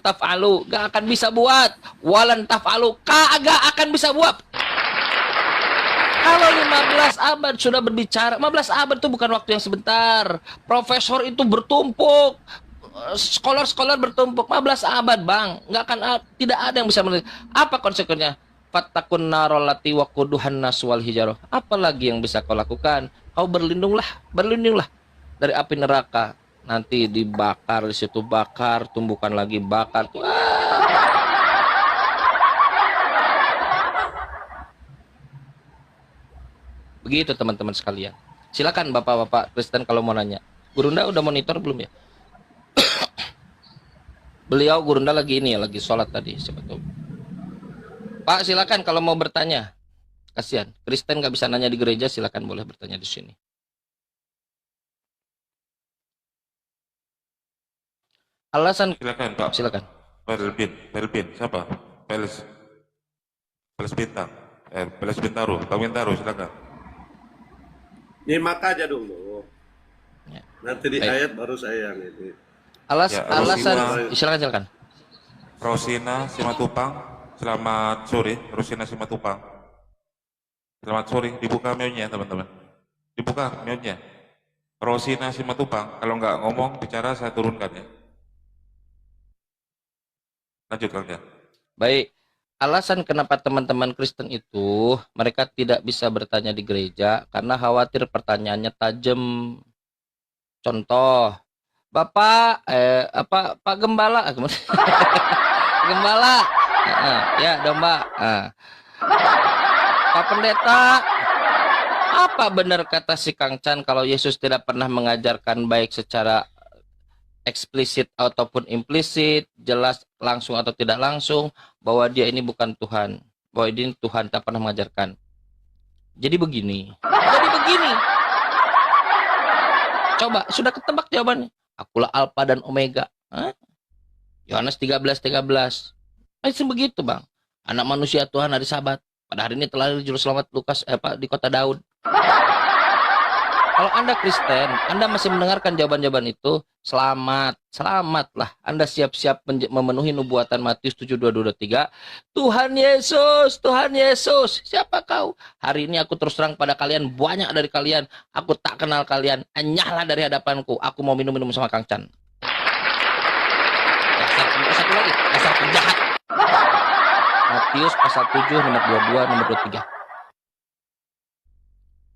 taf'alu, gak akan bisa buat. Walan taf'alu, kagak akan bisa buat. Kalau 15 abad sudah berbicara, 15 abad itu bukan waktu yang sebentar. Profesor itu bertumpuk, scholar-scholar bertumpuk, 15 abad bang, nggak akan tidak ada yang bisa menilai. Apa konsekuensinya? Fattakun narolati waquduhan nas wal hijaroh. Apalagi yang bisa kau lakukan? Kau berlindunglah dari api neraka. Nanti dibakar, di situ bakar, tumbuhkan lagi bakar. Begitu teman-teman sekalian. Silakan bapak-bapak Kristen kalau mau nanya. Gurunda udah monitor belum ya? Beliau Gurunda lagi ini ya, lagi sholat tadi, siapa tahu. Pak silakan kalau mau bertanya. Kasihan, Kristen nggak bisa nanya di gereja, silakan boleh bertanya di sini. Alasan Silakan Pak. Silakan. Pelpin, siapa? Peles Bintang. Peles Bintaro, Bang Bintaro, silakan. Nyimak aja dulu. Ya. Nanti di Baik. ayat baru saya yang ini. Alasan silakan. Rosina Simatupang, selamat sore. Rosina Simatupang, selamat sore. Dibuka mute-nya teman-teman. Dibuka mute-nya. Rosina Simatupang, kalau nggak ngomong bicara saya turunkan ya. Lanjut Kang ya. Baik. Alasan kenapa teman-teman Kristen itu mereka tidak bisa bertanya di gereja karena khawatir pertanyaannya tajam. Contoh, Bapak Pak Gembala, Gembala, ya domba, Pak Pendeta, apa benar kata si Kang Chan kalau Yesus tidak pernah mengajarkan baik secara eksplisit ataupun implisit, jelas langsung atau tidak langsung, bahwa dia ini bukan Tuhan, bahwa ini Tuhan tak pernah mengajarkan. Jadi begini. Coba, sudah ketebak jawabannya. Akulah Alfa dan Omega. Yohanes 13:13. Begitu bang. Anak manusia Tuhan hari Sabat. Pada hari ini telah lahir juru selamat Lukas di kota Daud. Kalau Anda Kristen, Anda masih mendengarkan jawaban-jawaban itu, selamatlah. Anda siap-siap memenuhi nubuatan Matius 7:22-23. Tuhan Yesus, siapa kau? Hari ini aku terus terang pada kalian, banyak dari kalian, aku tak kenal kalian, enyahlah dari hadapanku, aku mau minum-minum sama Kang Chan. Satu lagi, dasar penjahat. Matius pasal 7, nomor 22, nomor 23.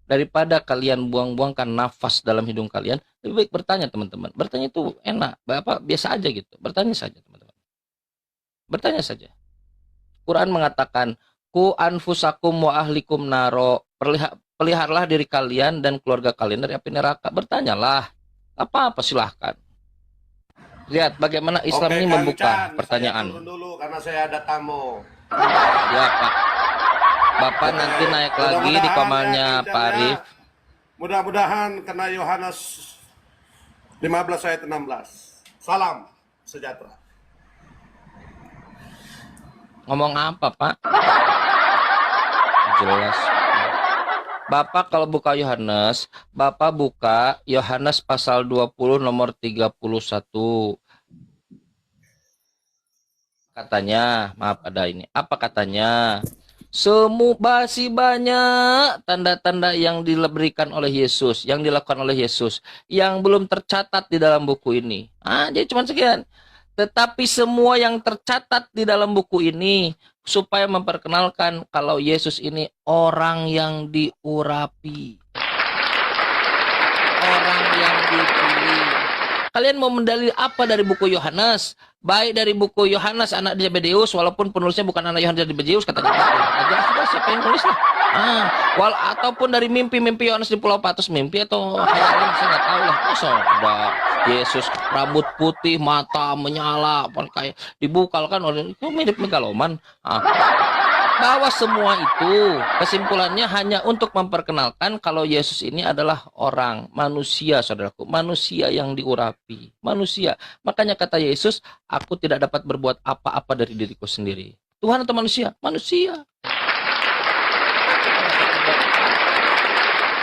Daripada kalian buang-buangkan nafas dalam hidung kalian, lebih baik bertanya teman-teman. Bertanya itu enak, biasa aja gitu. Bertanya saja teman-teman. Bertanya saja. Quran mengatakan, ku anfusakum wa ahlikum naro. Peliharalah diri kalian dan keluarga kalian dari api neraka. Bertanyalah. Apa-apa silahkan. Lihat bagaimana Islam ini membuka pertanyaan. Saya turun dulu karena saya ada tamu. Ya Pak. Bapak nanti naik lagi di komalnya Pak Arif. Mudah-mudahan kena Yohanes 15 ayat 16. Salam sejahtera. Ngomong apa Pak? Jelas. Bapak kalau buka Yohanes, Bapak buka Yohanes pasal 20 nomor 31. Katanya, maaf ada ini. Apa katanya? Masih banyak tanda-tanda yang diberikan oleh Yesus, yang dilakukan oleh Yesus, yang belum tercatat di dalam buku ini. Jadi cuma sekian. Tetapi semua yang tercatat di dalam buku ini supaya memperkenalkan kalau Yesus ini orang yang diurapi. Orang yang dipilih. Kalian mau mendalil apa dari buku Yohanes? Baik dari buku Yohanes anak Zebedeus, walaupun penulisnya bukan anak Yohanes Zebedeus, katanya. Jelas sudah siapa yang nulis lah. Ataupun dari mimpi-mimpi Yohanes di Pulau Patus, mimpi atau hayalan, saya nggak tahu lah. Masa ada Yesus rambut putih, mata menyala, kayak dibukalkan oleh itu mirip megaloman. Bahwa semua itu kesimpulannya hanya untuk memperkenalkan kalau Yesus ini adalah orang, manusia, saudaraku, manusia yang diurapi, manusia. Makanya kata Yesus, aku tidak dapat berbuat apa-apa dari diriku sendiri. Tuhan atau manusia? Manusia.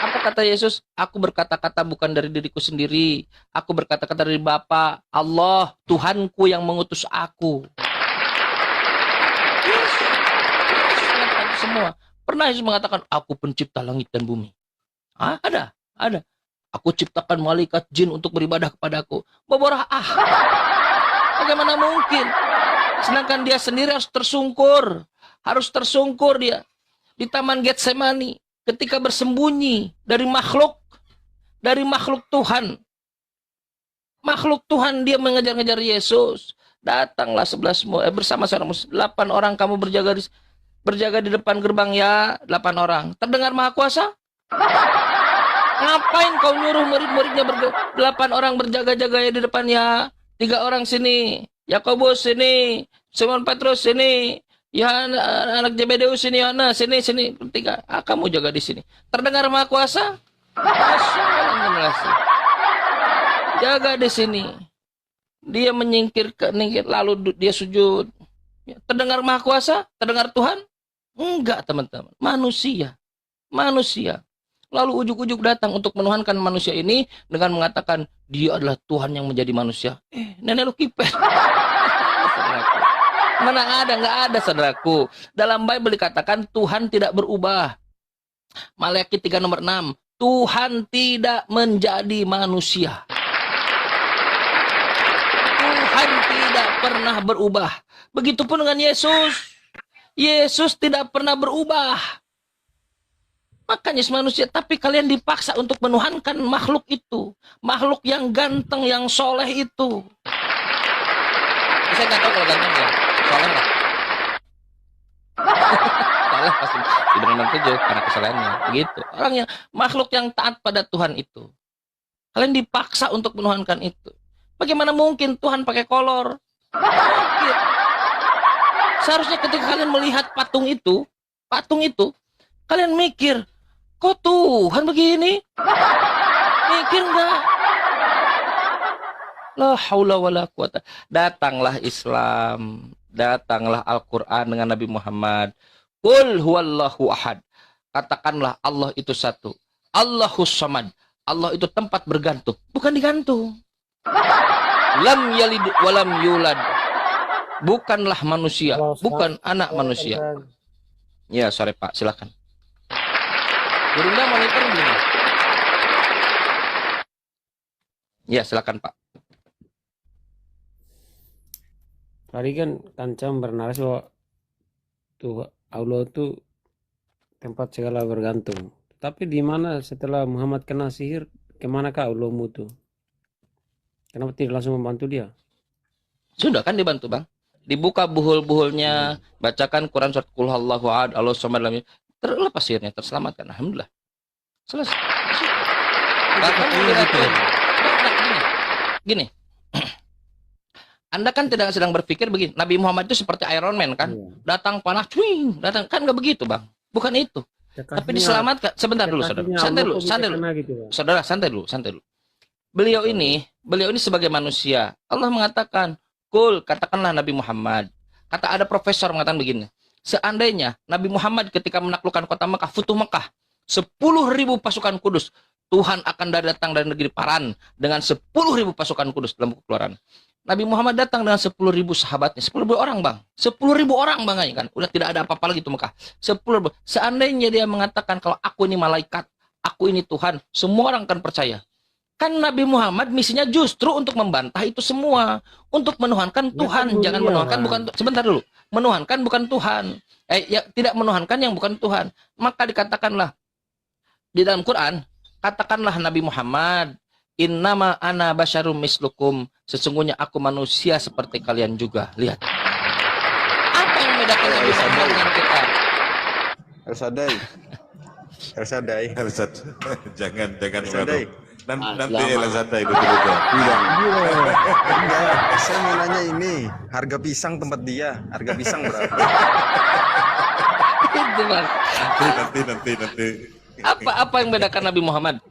Apa Apa kata Yesus? Aku berkata-kata bukan dari diriku sendiri. Aku berkata-kata dari Bapa, Allah, Tuhanku yang mengutus aku. Yes. Yesus mengatakan semua. Pernah Yesus mengatakan, aku pencipta langit dan bumi. Ah, ada. Aku ciptakan malaikat jin untuk beribadah kepadaku. Boborah Bagaimana mungkin? Sedangkan dia sendiri harus tersungkur. Dia. Di Taman Getsemani. Ketika bersembunyi dari makhluk Tuhan. Makhluk Tuhan dia mengejar-ngejar Yesus. Datanglah 11 bersama seorang 8 orang kamu berjaga di depan gerbang ya, 8 orang. Terdengar Maha Kuasa? Ngapain kau nyuruh murid-muridnya 8 orang berjaga-jaga ya di depannya? 3 orang sini, Yakobus sini, Simon Petrus sini, ya anak Zebedeus sini, Yohanes sini. 3. Kamu jaga di sini. Terdengar Maha Kuasa? Jaga di sini. Dia menyingkir lalu dia sujud. Terdengar Maha Kuasa? Terdengar Tuhan? Enggak, teman-teman. Manusia. Lalu ujuk-ujuk datang untuk menuhankan manusia ini dengan mengatakan dia adalah Tuhan yang menjadi manusia. Nenek lu kipet. Mana ada, nggak ada, saudaraku. Dalam Bible dikatakan Tuhan tidak berubah. Maleakhi 3 nomor 6. Tuhan tidak menjadi manusia. Tuhan tidak pernah berubah. Begitupun dengan Yesus. Yesus tidak pernah berubah. Makanya manusia, tapi kalian dipaksa untuk menuhankan makhluk itu. Makhluk yang ganteng, yang soleh itu. Saya nggak tahu kalau ganteng ya. Soleh nggak? Soleh pasti diberi 7 karena kesalahannya. Begitu. Makhluk yang taat pada Tuhan itu. Kalian dipaksa untuk menuhankan itu. Bagaimana mungkin Tuhan pakai kolor? Mungkin. Seharusnya ketika kalian melihat patung itu, kalian mikir, kok Tuhan begini? Mikir nggak? La haula wala quwata. Datanglah Islam, datanglah Al-Quran dengan Nabi Muhammad. Qul huwallahu ahad. Katakanlah Allah itu satu. Allahus samad. Allah itu tempat bergantung, bukan digantung. Lam yalid walam yulad. Bukanlah manusia, bukan anak manusia. Ya, sore Pak, silakan. Gurunda monitor belum? Ya, silakan Pak. Tadi kan Kancam bernarasi bahwa tuh Allah itu tempat segala bergantung. Tapi di mana setelah Muhammad kena sihir, kemanakah Allahmu itu? Kenapa tidak langsung membantu dia? Sudah kan dibantu, Bang. Dibuka buhul-buhulnya, bacakan Quran surat Qul huwallahu ahad, Allahu samad, terlepas sihirnya, terselamatkan. Alhamdulillah. Selesai. Bahkan gini. Anda kan tidak sedang berpikir begini. Nabi Muhammad itu seperti Iron Man kan? Datang panah, cuing, datang kan nggak begitu, Bang. Bukan itu. Tapi diselamatkan. Sebentar dulu, saudara. Santai dulu. Beliau ini sebagai manusia. Allah mengatakan, Kul, katakanlah Nabi Muhammad. Kata ada profesor mengatakan begini. Seandainya Nabi Muhammad ketika menaklukkan kota Mekah, Futuh Mekah, 10.000 pasukan kudus, Tuhan akan datang dari negeri Paran dengan 10.000 pasukan kudus dalam buku Keluaran. Nabi Muhammad datang dengan 10.000 sahabatnya. 10.000 orang, Bang. 10.000 orang, Bang, kan. Udah tidak ada apa-apa lagi tuh Mekah. 10.000. Seandainya dia mengatakan kalau aku ini malaikat, aku ini Tuhan, semua orang akan percaya. Kan Nabi Muhammad misinya justru untuk membantah itu semua, untuk menuhankan Tuhan, jangan menuhankan bukan. Sebentar dulu, menuhankan bukan Tuhan, tidak menuhankan yang bukan Tuhan. Maka dikatakanlah di dalam Quran, katakanlah Nabi Muhammad, innama ana basyarum mislukum, sesungguhnya aku manusia seperti kalian juga. Lihat, apa yang membedakan Nabi Muhammad dengan kita? Ersadai. Jangan Ersadai. Nanti Elazadai dulu juga. Enggak, saya mau nanya ini, harga pisang tempat dia, harga pisang berapa? Itu, Bang. Nanti. Apa yang membedakan Nabi Muhammad?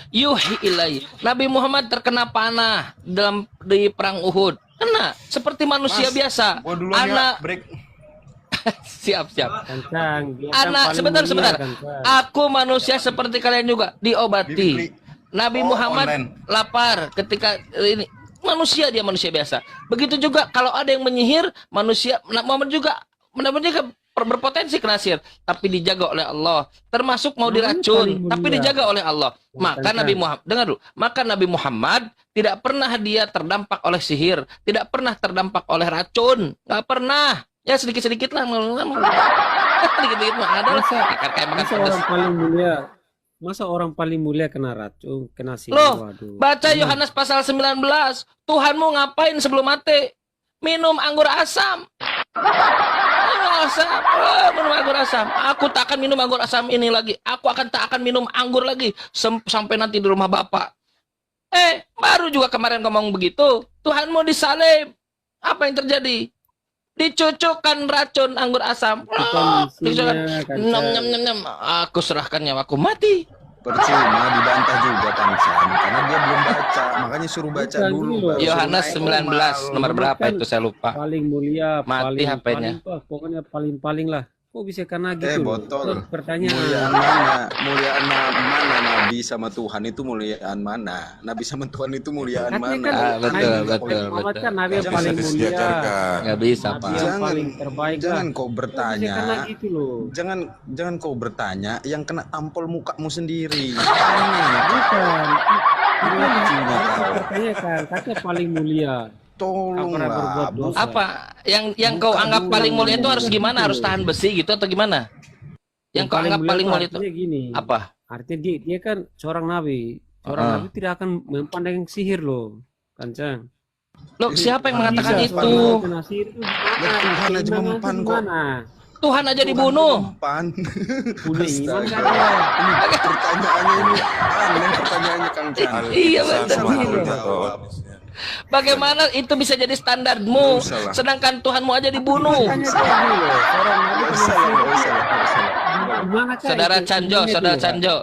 Yuhi ilai. Nabi Muhammad terkena panah di perang Uhud. Kena seperti manusia biasa. Gua duluan ya, break. Siap. Kancang, dia kan Anak, paling sebentar. mulia, Kancang. Aku manusia seperti kalian juga, diobati. Nabi Muhammad online. lapar ketika ini. Manusia, dia manusia biasa. Begitu juga kalau ada yang menyihir, manusia Muhammad juga berpotensi kena sihir, tapi dijaga oleh Allah. Termasuk mau Namanya diracun, paling tapi mulia. dijaga oleh Allah. Maka Kancang. Nabi Muhammad, dengar dulu. Maka Nabi Muhammad tidak pernah dia terdampak oleh sihir, tidak pernah terdampak oleh racun, nggak pernah. Ya sedikit-sedikit lah, sedikit-sedikit mah ada lah. Kayak makan Masa pedas. orang paling mulia, masa orang paling mulia kena racun, kena sihir? Loh, Waduh. baca Yohanes pasal 19. Tuhanmu ngapain sebelum mati? Minum anggur asam. Minum anggur asam. Aku tak akan minum anggur asam ini lagi. Aku tak akan minum anggur lagi sampai nanti di rumah Bapak. Baru juga kemarin ngomong begitu. Tuhanmu disalib. Apa yang terjadi? Dicucukkan racun anggur asam. Bukan Dicucukkan. isinya, Nyam, Kancang. nyam, nyam. Aku serahkan nyawaku mati. Percuma dibantah juga Kancang karena dia belum baca, makanya suruh baca Bukan, dulu. ini loh. baru suruh Yohanes naik 19 normal. nomor berapa Kan itu saya lupa. Paling mulia, Mati HP-nya. paling, pokoknya paling lah. Kok bisa kena gitu? Botol. Terus pertanyaan. Muliaan mana? Muliaan mana Nabi sama Tuhan itu muliaan mana? Nabi sama Tuhan itu muliaan Katanya mana? kan betul. Muhammad kan Nabi yang Jangan paling bisa mulia, diajarkan. Nggak bisa, Nabi Pak. yang paling terbaik lah. Jangan kau Kok bisa bertanya. kena gitu loh? Jangan kau bertanya yang kena tampol mukamu sendiri. Bukan. Lucunya kau. Bertanya kan, katanya paling mulia. Tolonglah. berbuat dosa. Apa yang kau anggap paling mulia itu harus gimana? Harus tahan besi gitu atau gimana? Yang kau anggap paling mulia itu artinya gini. apa? Artinya dia kan seorang nabi. Seorang nabi tidak akan memandang sihir loh, Kancang. Loh, siapa yang mengatakan Bisa, itu? seorang kena sihir itu Lah, Tuhan aja Keimanan mempan itu kok. gimana? Tuhan aja dibunuh. Pan. Punya iman kan Astaga. dia? Ini pertanyaannya ini aneh pertanyaannya Kang Chan. Iya, Al-Insan betul. Mahmud Iya. jawab. Bagaimana itu bisa jadi standarmu? Nggak usah lah. Sedangkan Tuhanmu aja dibunuh. Makanya kayak gini loh, seorang nabi Nggak kena usah lah, sihir. nggak usah lah, nggak usah lah. Gimana Kak, Saudara itu Canjo, imannya Saudara itu, Kak? Canjo,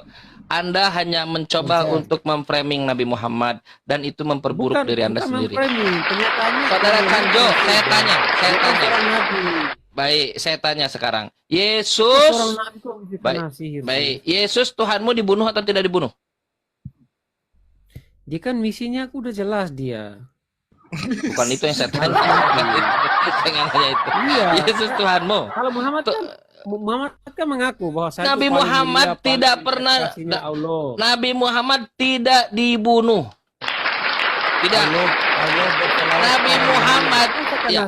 Anda hanya mencoba untuk memframing Nabi Muhammad dan itu memperburuk diri Anda sendiri. memframing, kenyataannya Saudara Canjo, saya tanya. seorang nabi. Baik, saya tanya sekarang. Seorang Yesus, nabi kok bisa Baik, kena sihir? baik. Yesus Tuhanmu dibunuh atau tidak dibunuh? Dia kan misinya aku udah jelas dia. Bukan itu yang saya tanya. Saya nggak tanya itu. Iya. Yesus Tuhanmu. Kalau Muhammad kan mengaku bahwa saya Nabi itu paling Muhammad mulia, tidak paling pernah kekasihnya Allah. Nabi Muhammad tidak dibunuh. Tidak. Nabi Muhammad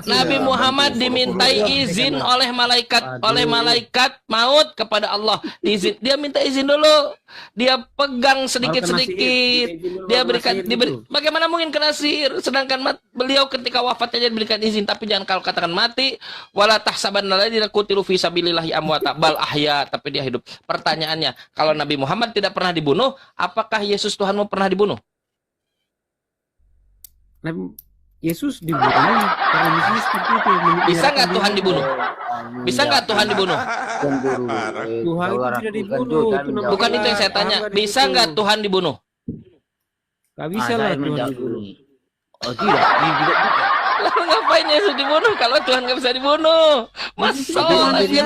Nabi Muhammad dimintai izin oleh malaikat maut kepada Allah. Dia minta izin dulu. Dia pegang sedikit-sedikit. Dia berikan bagaimana mungkin kena sihir sedangkan beliau ketika wafatnya dia diberikan izin, tapi jangan kalau katakan mati wala tahsabanna alladziina qutilu fi sabilillahi amwata bal ahya, tapi dia hidup. Pertanyaannya, kalau Nabi Muhammad tidak pernah dibunuh, apakah Yesus Tuhanmu pernah dibunuh? Nabi Yesus dibunuh karena misinya seperti itu. Bisa nggak Tuhan dibunuh? Bisa nggak Tuhan dibunuh? Tuhan itu tidak dibunuh. Itu nama Bukan itu yang saya tanya. Bisa nggak Tuhan dibunuh? Gak bisa lah Tuhan dibunuh. Oh tidak, ini tidak bisa. Lalu ngapain Yesus dibunuh kalau Tuhan nggak bisa dibunuh? Masa dia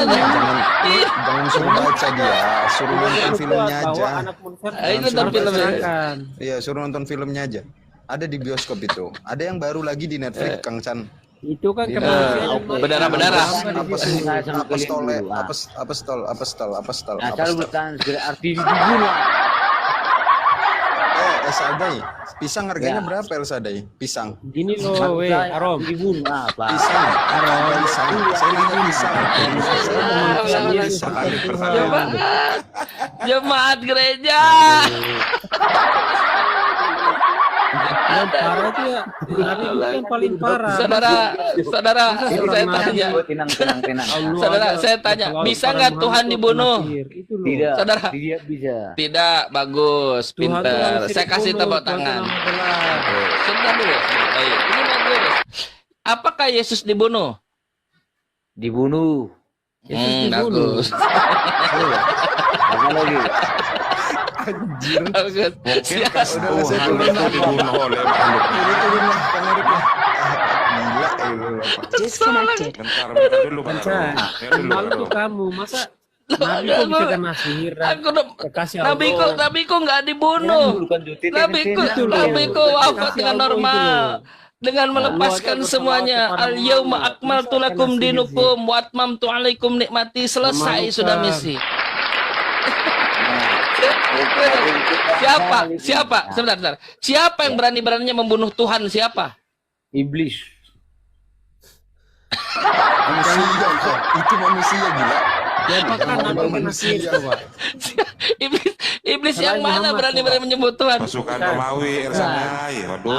Jangan suruh baca dia, suruh nonton filmnya Bahwa aja. anak manusia Itu harus filmnya. diserahkan. Iya, suruh nonton filmnya aja. Ada di bioskop itu. Ada yang baru lagi di Netflix, Kang Chan. Itu kan Iya. kemanusiaan. Berdarah-berdarah. Apa sih? Saya sama kalian Apostole, dulu, ah. apostol. Nah, saya bertanya segera arti dibunuh. El Sadai. Pisang harganya berapa El Sadai? Pisang. Gini loh, weh, Arom. Dibunuh apa? Pisang. Pisang. Saya nanya pisang. Saya nanya pisang. Jemaat gereja. Yang parah itu ya, Nabi itu yang paling parah. Saudara, saya tanya. Tenang. Saudara, saya tanya, bisa nggak Tuhan dibunuh? Itu loh. Tidak, Saudara. tidak bisa. Tidak, bagus, Tuhan tuh pintar. harus Saya kasih dibunuh, tepuk Tuhan tangan. tuh nama belas. Sebentar dulu. Baik, ini bagus. Apakah Yesus dibunuh? Dibunuh. dibunuh. Bagus. Apa lagi? Bagus. Siap. Udah lah, saya turun lah. dibunuh oleh makhluk. Ini turun lah, Kang Erik lah. Gila Disconnected. Bentar, bentar dulu baru. Kancan, Ya dulu malu baru. tuh kamu. Masa Nabi kok bisa kena sihir dan Aku udah kekasih Nabiku nggak dibunuh. Nabiku wafat dengan normal. Dengan melepaskan semuanya. Al yauma akmaltu lakum dinukum wa atmamtu alaikum nikmati. Selesai sudah misi. Siapa? Sebentar. Siapa yang berani-beraninya membunuh Tuhan? Siapa? Iblis. Manusia, itu manusia gila. Apakah Nabi kena sihir coba? Iblis yang mana Muhammad, berani-berani menyebut Tuhan? Pasukan Romawi, Ersanai. Waduh.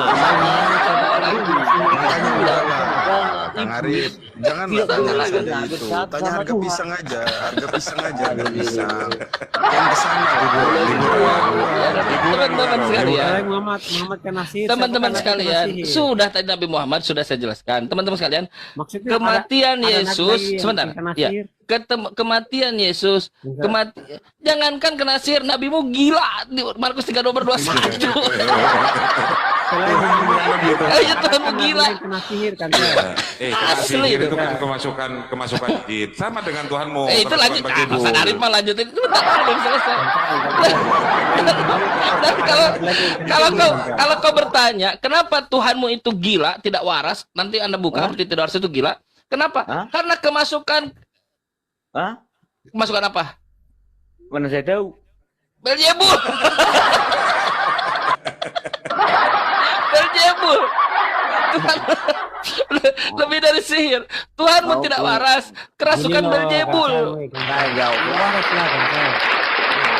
Makanya udahlah. Kang Arif, jangan tanya saja itu. Tanya harga pisang aja, harga pisang. Jangan kesana. Teman-teman sekalian, Kalau Muhammad kena sihir. teman-teman siapa sekalian, kena sihir? sudah tadi Nabi Muhammad sudah saya jelaskan. Teman-teman sekalian, Maksudnya kematian ada Yesus, nabi yang sebentar, kena ya, sihir? kematian Yesus, jangankan kena sihir, nabimu gila di Markus 3:21. Selain Ayo Tuhanmu gila. yang kena sihir kan? Kena Asli sihir itu. itu kan kemasukan jin. Sama dengan Tuhanmu. Itu kerasukan lanjut, berjibun. Mas Arif mah lanjutin itu belum selesai. Dan kalau kau bertanya, kenapa Tuhanmu itu gila, tidak waras? Nanti Anda buka seperti tidak waras itu gila. Kenapa? Hah? Karena kemasukan apa? Mana saya tahu. Beelzebul. Beelzebul. Tuhan lebih dari sihir. Tuhanmu tidak waras, kerasukan Beelzebul.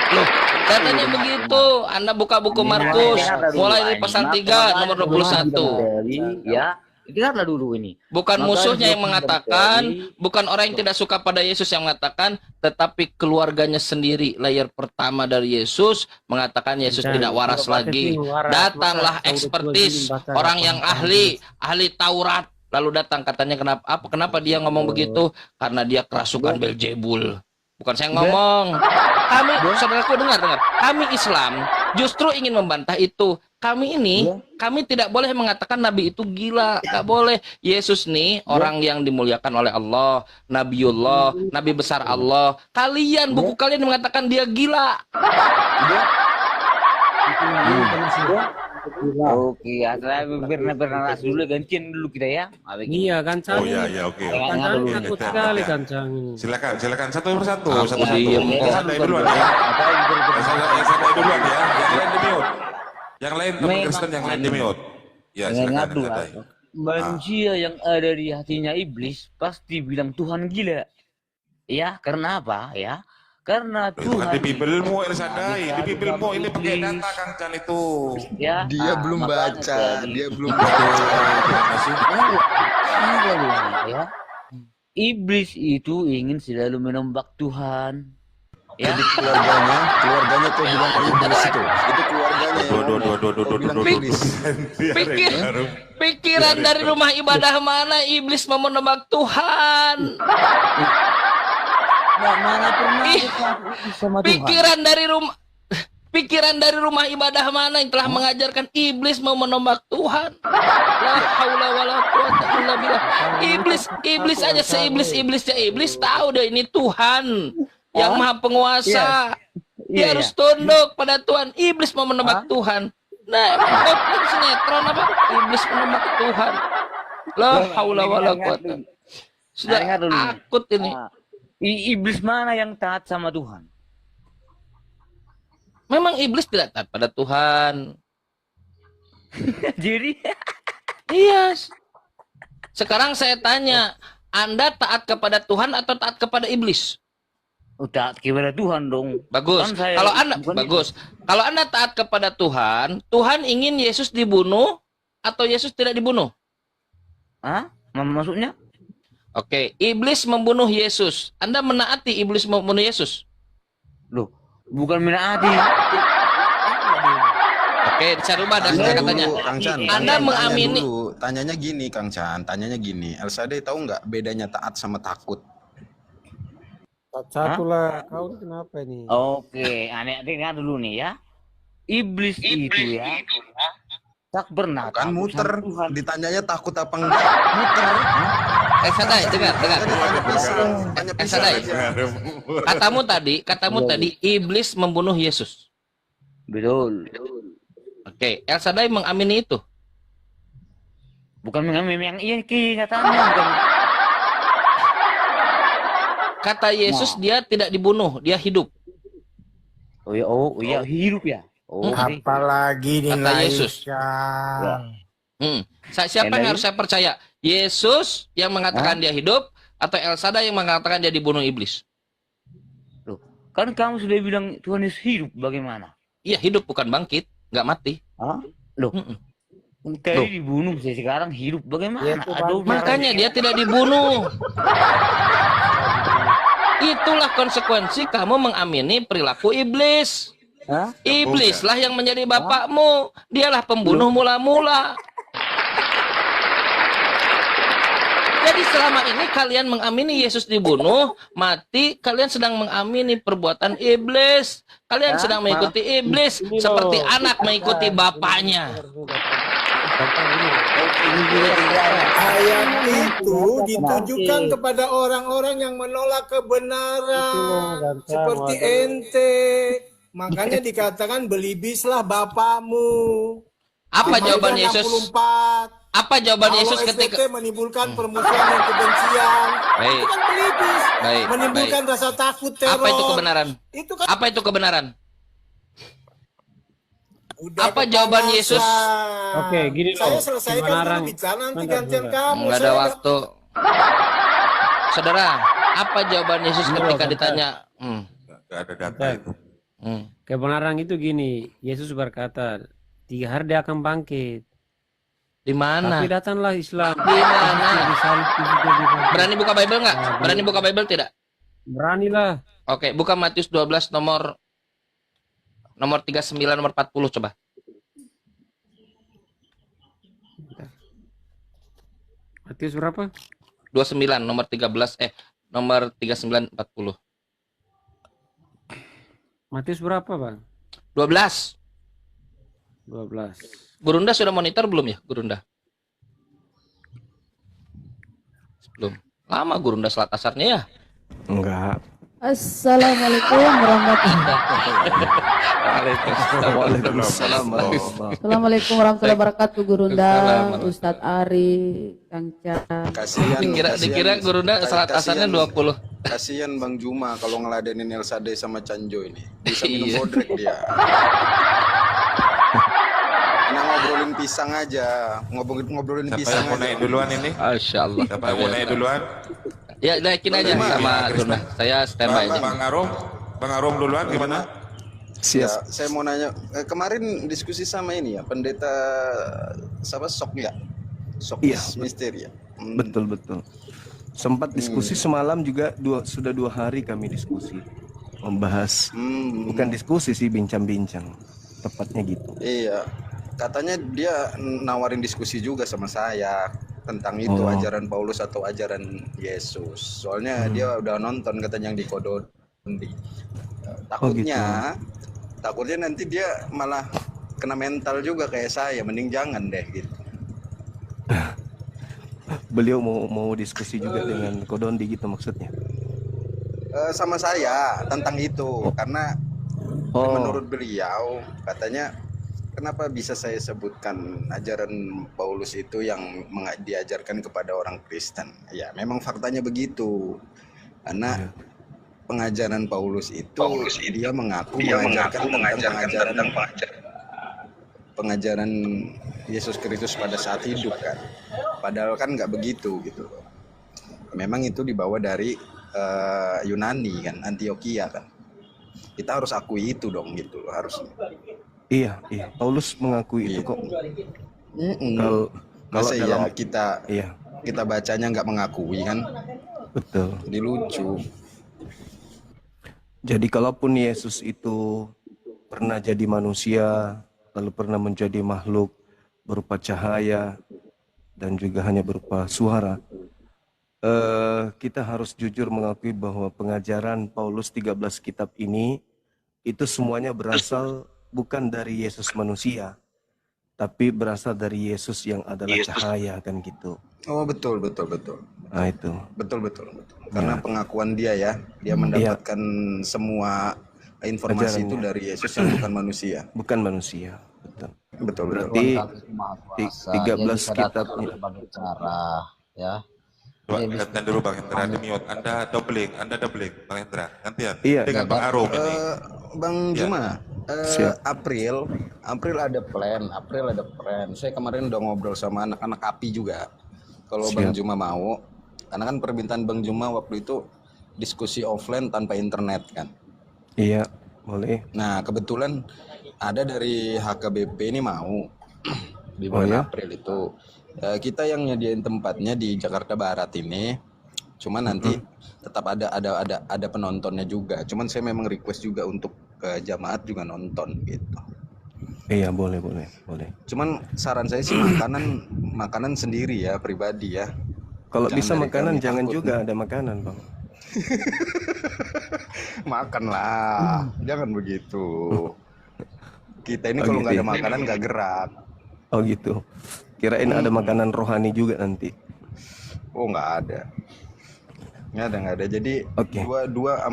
Loh, katanya begitu. Anda buka buku Markus, mulai dari pasal 3 nomor 21. Ya, dengarlah dulu ini. Bukan Maka musuhnya yang dia mengatakan, kembali- bukan orang yang tidak suka pada Yesus yang mengatakan, tetapi keluarganya sendiri. Layar pertama dari Yesus mengatakan Yesus tidak waras lagi. Datanglah ekspertis, orang yang ahli Taurat. Lalu datang katanya kenapa dia ngomong begitu? Karena dia kerasukan Beelzebul. Bukan saya ngomong. Kami, saudaraku dengar. Kami Islam justru ingin membantah itu. Kami tidak boleh mengatakan Nabi itu gila. Gak boleh. Yesus nih orang yang dimuliakan oleh Allah. Nabiullah, Nabi besar Allah. Buku kalian mengatakan dia gila. Oke, asal bernaras dulu, gantian dulu kita ya. Iya kan Oh ya, oke. Kancang takut sekali Kancang ini. Silakan satu persatu. Aku Satu-satu. diem. Yang santai duluan ya. Yang santai duluan ya. Yang lain di mute. Yang lain teman Kristen yang lain di mute. Ya, silakan yang santai. Manusia yang ada di hatinya iblis pasti bilang Tuhan gila. Ya, karena apa? Ya, karena Itu kan Tuhan. di Bibelmu Ersadai. Di Bibelmu ini pakai data Kang Chan itu. Ya, Dia belum makanya baca, tadi. dia belum baca. Ya. Iblis itu ingin selalu menembak Tuhan. Ya, Jadi keluarganya kau bilang iblis itu. Itu keluarganya. Kau bilang iblis. Pikiran dari rumah ibadah mana iblis mau menembak Tuhan? mana pernah Ih, sama Tuhan. Pikiran dari rumah ibadah mana yang telah mengajarkan iblis mau menembak Tuhan? La haula wala quwata illa billah. Iblis aja seiblis-iblisnya iblis tahu deh ini Tuhan yang Maha Penguasa. Dia harus tunduk pada Tuhan. Iblis mau menembak Tuhan. Nah, emang sinetron apa? Iblis menembak Tuhan. La haula wala quwata. Sudah Dengar dulu. akut ini. Iblis mana yang taat sama Tuhan? Memang iblis tidak taat pada Tuhan. Jadi Iya. Sekarang saya tanya, Anda taat kepada Tuhan atau taat kepada iblis? taat kepada Tuhan dong. Bagus. Kan saya Kalau Anda bukan bagus. Kalau Anda taat kepada Tuhan, Tuhan ingin Yesus dibunuh atau Yesus tidak dibunuh? Hah? Maksudnya? Oke, iblis membunuh Yesus. Anda menaati iblis membunuh Yesus? Loh, bukan menaati. Oke, saya rubah dan saya katanya. Kang Chan, Anda tanya mengamini. dulu. Tanyanya gini, Kang Chan. Tanyanya gini. Elsadai tahu nggak bedanya taat sama takut? Satu lah, kau ini kenapa ini? Oke, aneh dengar dulu nih ya. Iblis itu ya tak pernah Kan takut muter, sama Tuhan. ditanyanya takut apa enggak? Muter. Sadai, dengar. Tanya pisang, tanya pisang Sadai. aja. Katamu tadi iblis membunuh Yesus. Betul. Oke, El Sadai mengamini itu. Bukan mengambil yang iya kenyataannya bukan. Kata Yesus dia tidak dibunuh, dia hidup. Oh iya hidup ya. Oh, oke. Apalagi Kata Yesus. dinaikkan. Siapa yang harus saya percaya? Yesus yang mengatakan dia hidup atau El Sadai yang mengatakan dia dibunuh iblis? Loh, kan kamu sudah bilang Tuhan Yesus hidup, bagaimana? Iya, hidup bukan bangkit, nggak mati. Hah? Loh, tadi dibunuh, saya sekarang hidup, bagaimana? Ya, itu Aduh, Makanya dia tidak dibunuh. Itulah konsekuensi kamu mengamini perilaku iblis. Hah? Iblislah yang menjadi bapakmu. Dialah pembunuh mula-mula. Jadi selama ini kalian mengamini Yesus dibunuh, mati, kalian sedang mengamini perbuatan iblis. Kalian sedang mengikuti iblis seperti anak mengikuti bapaknya. Ayat itu ditujukan kepada orang-orang yang menolak kebenaran seperti ente. Makanya dikatakan belibislah bapamu. Apa jawaban Al-Maidah Yesus? 64. Apa jawaban Yesus Kalau ketika SBT menimbulkan permusuhan dan kebencian, Baik. itu kan belibis. Baik, Menimbulkan rasa takut, teror. apa itu kebenaran? Itu kan Apa itu kebenaran? udah Apa jawaban kepanasan. Yesus? Oke, gini loh. Saya selesaikan Kebenaran. dulu bicara nanti Bentar, gantian bentar. kamu. Nggak ada Saya waktu. Saudara, apa jawaban Yesus Bentar, ketika bentar. ditanya? Nggak ada data Bentar. itu. Kebenaran itu gini, Yesus berkata, 3 hari dia akan bangkit. Di mana? Tapi datanglah Islam. Di mana? Disalib, dibangkit. Berani buka Bible nggak? Berani buka Bible tidak? Beranilah. Oke, buka Matius 12 nomor 39 nomor 40 coba. Matius berapa? 29 nomor 13 nomor 39 40. Matius berapa, Bang? 12. 12. Gurunda sudah monitor belum ya, Gurunda? Belum. Lama Gurunda salat asarnya ya? Enggak. Assalamualaikum warahmatullahi Waalaikumsalam. Assalamualaikum warahmatullahi wabarakatuh, Gurunda, Waalaikumsalam. Ustadz Ari, Kang Ca. Kasihan. Dikira Gurunda salat asarnya 20. Kasihan Bang Juma kalau ngeladenin El Sadai sama Canjo ini. Bisa minum Iya. bodrek dia. Nah, ngobrolin pisang aja. Ngobrolin Siapa pisang yang mau aja. naik duluan ini? Masya Allah. Siapa yang mau naik duluan? Ya, naikin aja sama Gurunda. Saya standby aja. Bang Arum duluan gimana? Ya, saya mau nanya, kemarin diskusi sama ini ya, pendeta Sok ya? Sok Iya. Misteri ya? Betul. Sempat diskusi semalam juga sudah 2 hari kami diskusi membahas, bukan diskusi sih, bincang-bincang, tepatnya gitu. Iya, katanya dia nawarin diskusi juga sama saya tentang itu Oh. ajaran Paulus atau ajaran Yesus. Soalnya dia udah nonton katanya yang di Kodondi. Takutnya nanti dia malah kena mental juga kayak saya. Mending jangan deh gitu. Beliau mau diskusi juga dengan Kodondi gitu maksudnya. Sama saya tentang itu karena Oh. menurut beliau katanya kenapa bisa saya sebutkan ajaran Paulus itu yang diajarkan kepada orang Kristen. Ya memang faktanya begitu karena pengajaran Paulus itu dia mengaku mengajarkan tentang pengajaran Yesus Kristus pada saat hidup kan. Padahal kan nggak begitu gitu. Memang itu dibawa dari Yunani kan, Antioquia kan. Kita harus akui itu dong gitu harus. Iya. Paulus mengakui itu kok. Kalau Masa dalam ya kita bacanya nggak mengakui kan? betul. Jadi lucu. Jadi kalaupun Yesus itu pernah jadi manusia, lalu pernah menjadi makhluk berupa cahaya dan juga hanya berupa suara, kita harus jujur mengakui bahwa pengajaran Paulus 13 kitab ini itu semuanya berasal bukan dari Yesus manusia, tapi berasal dari Yesus yang adalah cahaya kan gitu. Oh, betul, betul, betul. Nah itu. Betul, betul, betul. Karena pengakuan dia ya, dia mendapatkan semua informasi Ajarannya. itu dari Yesus yang bukan manusia. Bukan manusia. Betul. Betul, betul. Berarti Maha Kuasa, 13 yang bisa datang kitabnya. berbagai cara, ya. Coba Dia bisa gantian dulu Bang Hendra, di mute. Anda doubling, Bang Hendra. Gantian. Iya. Dengan Bang Arum ini. Bang Ya. Juma, Siap. April ada plan. Saya kemarin udah ngobrol sama anak-anak API juga. Kalau Bang Siap. Juma mau, karena kan permintaan Bang Juma waktu itu diskusi offline tanpa internet kan. Iya, boleh. Nah, kebetulan ada dari HKBP ini mau di Oh, bulan ya? April itu. Kita yang nyediain tempatnya di Jakarta Barat ini. Cuman nanti tetap ada penontonnya juga. Cuman saya memang request juga untuk ke jamaat juga nonton gitu. Iya, boleh. Cuman saran saya sih makanan sendiri ya, pribadi ya. Kalau Jangan bisa dari makanan kami, jangan takut. juga ada makanan, Bang. Makan lah, jangan begitu. Kita ini Oh, kalau gitu nggak ya? ada makanan nggak gerak. Oh gitu. Kirain ada makanan rohani juga nanti. Oh, nggak ada. Nggak ada. Jadi Oke. dua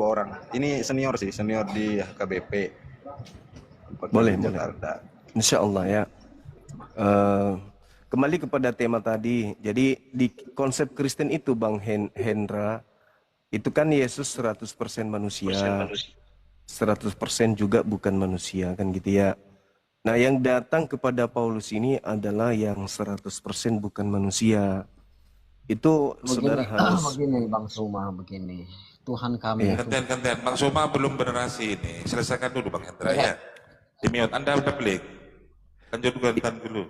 orang. Ini senior di HKBP. Boleh. Jakarta. Insya Allah ya. Kembali kepada tema tadi. Jadi di konsep Kristen itu Bang Hendra, itu kan Yesus 100% manusia. 100% juga bukan manusia kan gitu ya. Nah yang datang kepada Paulus ini adalah yang 100% bukan manusia. Itu saudara harus. begini Bang Suma, begini. Tuhan kami Iya. itu Gantian. Bang Suma belum generasi ini. Selesaikan dulu Bang Hendra ya. Di mute. Anda doubling. Lanjut gantian dulu.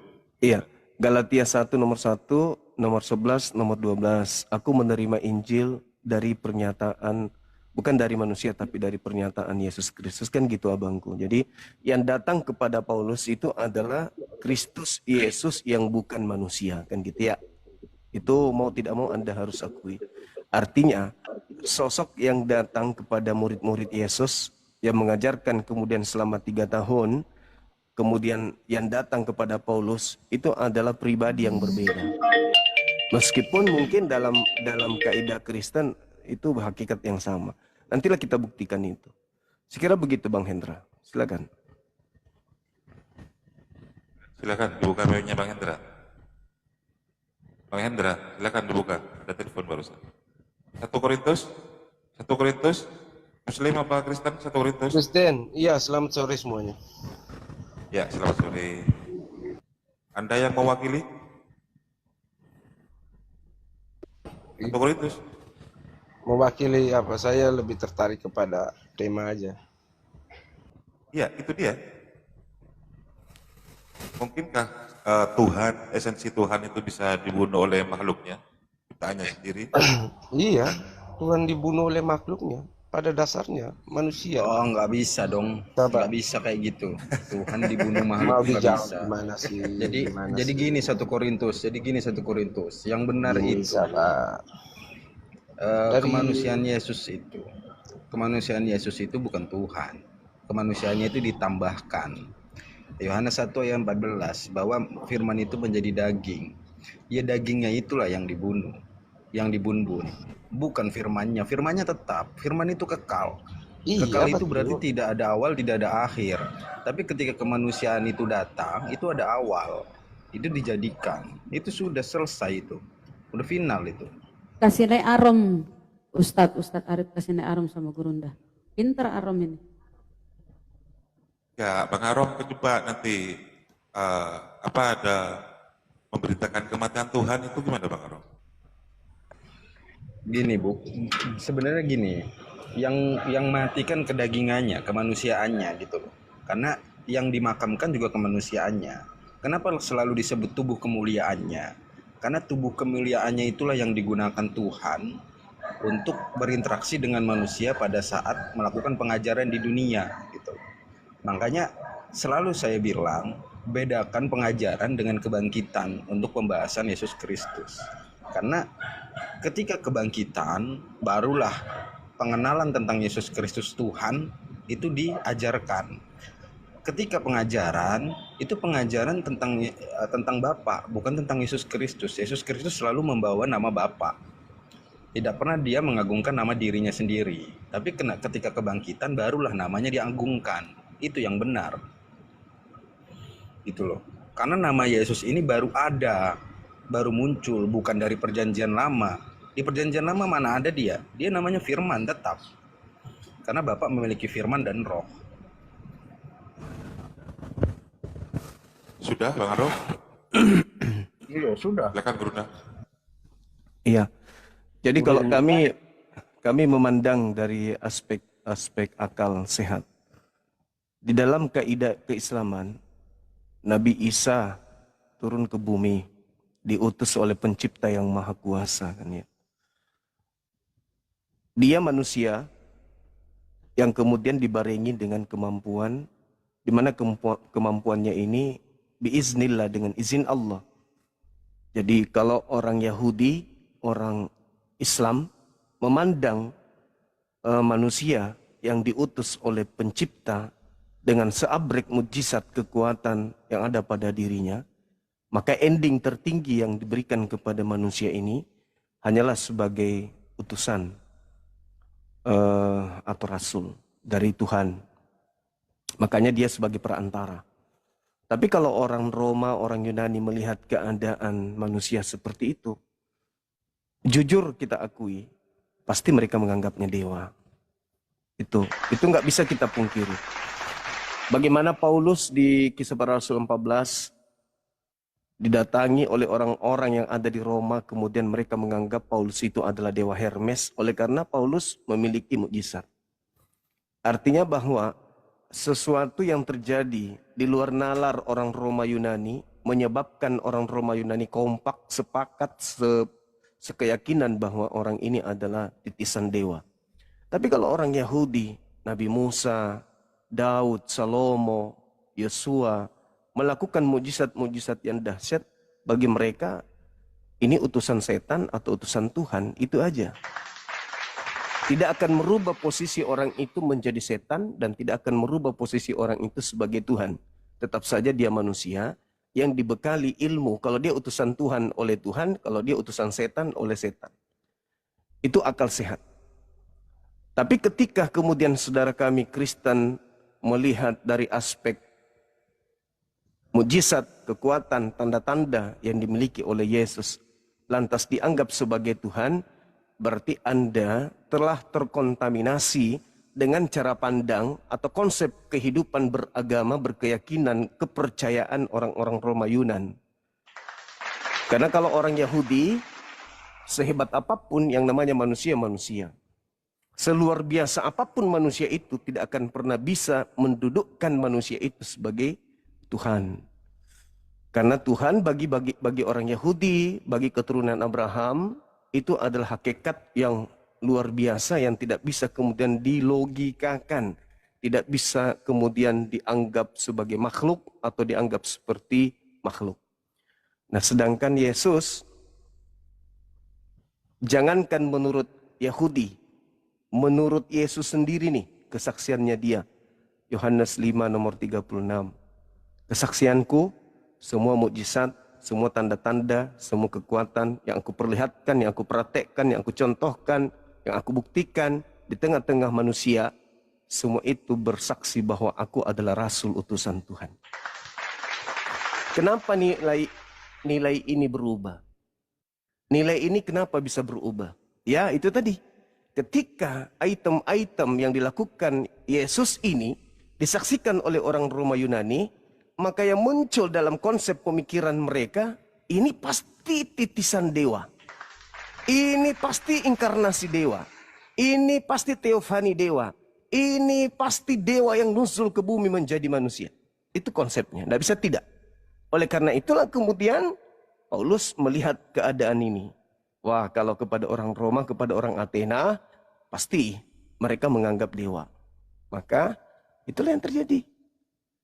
Iya, Galatia 1 nomor 1, nomor 11, nomor 12. Aku menerima Injil dari pernyataan, bukan dari manusia tapi dari pernyataan Yesus Kristus kan gitu abangku. Jadi yang datang kepada Paulus itu adalah Kristus Yesus yang bukan manusia kan gitu ya. Itu mau tidak mau Anda harus akui. Artinya sosok yang datang kepada murid-murid Yesus yang mengajarkan kemudian selama 3 tahun, kemudian yang datang kepada Paulus itu adalah pribadi yang berbeda. Meskipun mungkin dalam kaidah Kristen itu hakikat yang sama. Nantilah kita buktikan itu. Sekira begitu Bang Hendra. Silakan. Silakan dibuka mute-nya Bang Hendra. Bang Hendra, silakan dibuka. Ada telepon barusan. 1 Korintus. Muslim apa Kristen? 1 Korintus. Kristen, iya selamat sore semuanya. Ya, selamat sore. Anda yang mewakili? 1 Korintus. Mewakili apa? Saya lebih tertarik kepada tema aja. Iya, itu dia. Mungkinkah Tuhan, esensi Tuhan itu bisa dibunuh oleh makhluknya? Ciptaannya sendiri. Iya, Tuhan dibunuh oleh makhluknya. Pada dasarnya manusia. Oh, nggak bisa dong. Coba. Nggak bisa kayak gitu. Tuhan dibunuh makhluk Mau nggak dijawab bisa. gimana sih? Jadi gini 1 Korintus. Yang benar itu Bisa, Pak. Dari- kemanusiaan Yesus itu bukan Tuhan. Kemanusiaannya itu ditambahkan. Yohanes 1 ayat 14 bahwa firman itu menjadi daging. Ya dagingnya itulah yang dibunuh, yang dibunbun. Bukan firmannya. Firmannya tetap. Firman itu kekal. Iya, Kekal itu betul. berarti tidak ada awal, tidak ada akhir. Tapi ketika kemanusiaan itu datang, itu ada awal. Itu dijadikan. Itu sudah selesai itu. Udah final itu. Kasih naik Arom, Ustadz Arif kasih naik Arom sama Gurunda. Pinter Arom ini. Ya, Bang Arom coba nanti ada memberitakan kematian Tuhan itu gimana Bang Arom? Gini Bu, sebenarnya gini, yang mati kan kedagingannya, kemanusiaannya gitu loh. Karena yang dimakamkan juga kemanusiaannya. Kenapa selalu disebut tubuh kemuliaannya? Karena tubuh kemuliaannya itulah yang digunakan Tuhan untuk berinteraksi dengan manusia pada saat melakukan pengajaran di dunia gitu. Makanya selalu saya bilang bedakan pengajaran dengan kebangkitan untuk pembahasan Yesus Kristus. Karena ketika kebangkitan barulah pengenalan tentang Yesus Kristus Tuhan itu diajarkan. Ketika pengajaran itu pengajaran tentang Bapa, bukan tentang Yesus Kristus. Yesus Kristus selalu membawa nama Bapa. Tidak pernah dia mengagungkan nama dirinya sendiri. Tapi ketika kebangkitan barulah namanya diagungkan. Itu yang benar. Itu loh. Karena nama Yesus ini baru ada, baru muncul, bukan dari perjanjian lama. Di perjanjian lama mana ada dia? Dia namanya Firman tetap. Karena Bapa memiliki firman dan roh. Sudah, Bang Aro? Iya, sudah. Silakan Gurunda. Iya. Jadi kalau kami memandang dari aspek akal sehat. Di dalam kaidah keislaman, Nabi Isa turun ke bumi, diutus oleh Pencipta yang Maha Kuasa, kan ya. Dia manusia yang kemudian dibarengi dengan kemampuan, di mana kemampuannya ini biiznillah, dengan izin Allah. Jadi kalau orang Yahudi, orang Islam memandang manusia yang diutus oleh Pencipta dengan seabrek mujizat kekuatan yang ada pada dirinya, maka ending tertinggi yang diberikan kepada manusia ini hanyalah sebagai utusan atau rasul dari Tuhan. Makanya dia sebagai perantara. Tapi kalau orang Roma, orang Yunani melihat keadaan manusia seperti itu, jujur kita akui, pasti mereka menganggapnya dewa. Itu nggak bisa kita pungkiri. Bagaimana Paulus di Kisah Para Rasul 14 didatangi oleh orang-orang yang ada di Roma, kemudian mereka menganggap Paulus itu adalah dewa Hermes oleh karena Paulus memiliki mukjizat. Artinya bahwa sesuatu yang terjadi di luar nalar orang Roma Yunani menyebabkan orang Roma Yunani kompak, sepakat, sekeyakinan bahwa orang ini adalah titisan dewa. Tapi kalau orang Yahudi, Nabi Musa, Daud, Salomo, Yosua melakukan mujizat-mujizat yang dahsyat, bagi mereka ini utusan setan atau utusan Tuhan, itu aja. Tidak akan merubah posisi orang itu menjadi setan dan tidak akan merubah posisi orang itu sebagai Tuhan. Tetap saja dia manusia yang dibekali ilmu. Kalau dia utusan Tuhan oleh Tuhan, kalau dia utusan setan oleh setan. Itu akal sehat. Tapi ketika kemudian saudara kami Kristen melihat dari aspek mujizat, kekuatan, tanda-tanda yang dimiliki oleh Yesus, lantas dianggap sebagai Tuhan, berarti Anda telah terkontaminasi dengan cara pandang atau konsep kehidupan beragama, berkeyakinan, kepercayaan orang-orang Roma Yunan. Karena kalau orang Yahudi, sehebat apapun yang namanya manusia, seluar biasa apapun manusia itu tidak akan pernah bisa mendudukkan manusia itu sebagai Tuhan. Karena Tuhan bagi orang Yahudi, bagi keturunan Abraham, itu adalah hakikat yang luar biasa yang tidak bisa kemudian dilogikakan. Tidak bisa kemudian dianggap sebagai makhluk atau dianggap seperti makhluk. Nah, sedangkan Yesus, jangankan menurut Yahudi, menurut Yesus sendiri nih, kesaksiannya dia. Yohanes 5 nomor 36. Kesaksianku, semua mukjizat, semua tanda-tanda, semua kekuatan yang aku perlihatkan, yang aku praktekkan, yang aku contohkan, yang aku buktikan di tengah-tengah manusia, semua itu bersaksi bahwa aku adalah rasul utusan Tuhan. Kenapa nilai ini berubah? Nilai ini kenapa bisa berubah? Ya, itu tadi. Ketika item-item yang dilakukan Yesus ini disaksikan oleh orang Roma Yunani, maka yang muncul dalam konsep pemikiran mereka, ini pasti titisan dewa. Ini pasti inkarnasi dewa. Ini pasti teofani dewa. Ini pasti dewa yang nuzul ke bumi menjadi manusia. Itu konsepnya, tidak bisa tidak. Oleh karena itulah kemudian Paulus melihat keadaan ini. Wah, kalau kepada orang Roma, kepada orang Athena, pasti mereka menganggap dewa. Maka itulah yang terjadi.